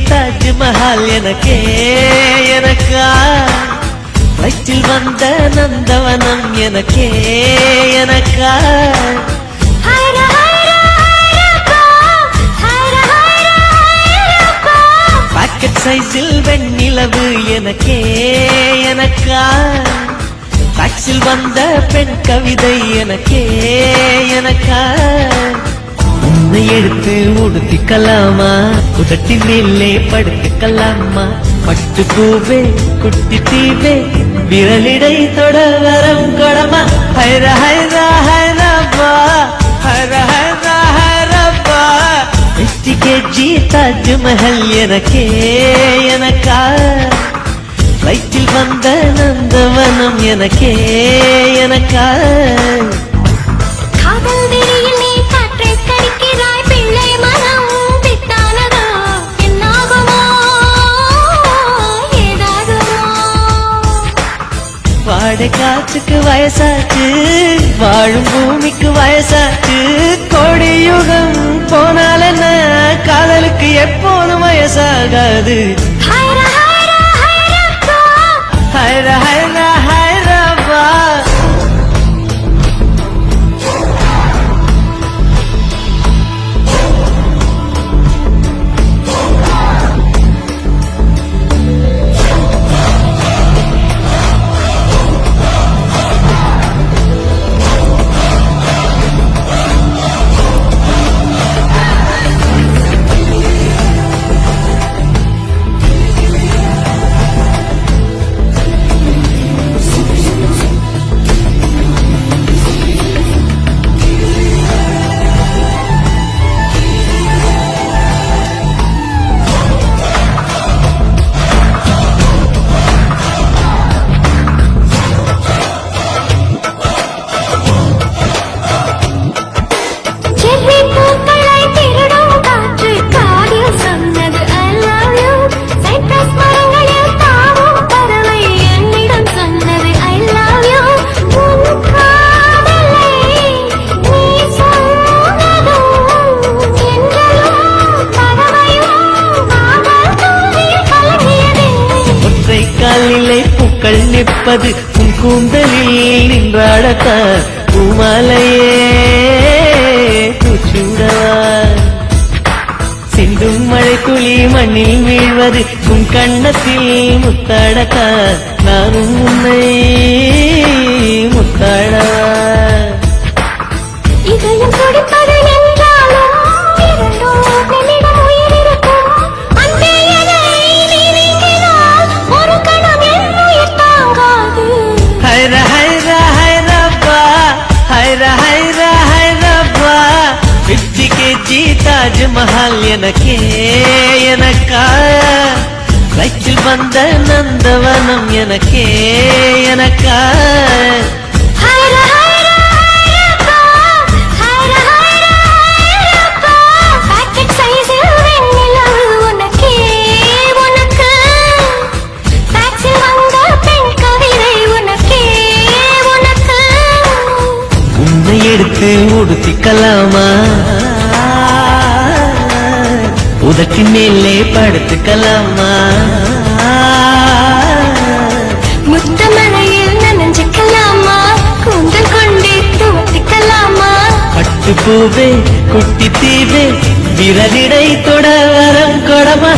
தாஜ்மஹால் எனக்கே எனக்கா வயிற்றில் வந்த நந்தவனம் எனக்கே எனக்கா பாக்கெட் சைஸில் வெண்ணிலவு எனக்கே எனக்கா டாக்ஸில் வந்த பெண் கவிதை எனக்கே எனக்கா உன்னை எடுத்து உடுத்திக்கலாமா உதட்டின் மேலே படுத்துக்கலாமா பட்டு பூவே குட்டி தீவே விரலிடை தொட வரம் கொடமா ஹைர ஹைர ஹைரப்பா ஹைர ஹைர ஹைரப்பா 50 kg தாஜ்மஹல் எனக்கே எனக்கா வயிற்றில் வந்த நந்தவனம் எனக்கே எனக்கா வாடை காற்றுக்கு வயசாச்சு வாழும் பூமிக்கு வயசாச்சு கோடி யுகம் போனால என்ன காதலுக்கு எப்போதும் வயசாகாது ஹைர ஹைர ஹைரப்பா பூக்கள் நிற்பது உன் கூந்தலில் நின்றாடத்தான் பூமாலையே பூச்சூடவா சிந்தும் மழை துளி மண்ணில் வீழ்வது உன் கண்ணத்தில் முத்தாடத்தான் நானும் உன்னை முத்தாடவா இதயம் துடிப்பது தாஜ்மஹால் எனக்கே எனக்கா வயிற்றில் வந்த நந்தவனம் எனக்கே எனக்கா உன்னை எடுத்து உடுத்திக்கலாமா உதட்டின் மேலே படுத்துக்கலாமா முத்தமழையில் நனைஞ்சுக்கலாமா கூந்தல் கொண்டே துவட்டிக்கலாமா பட்டு பூவே குட்டி தீவே விரலிடை தொட வரம் கொடமா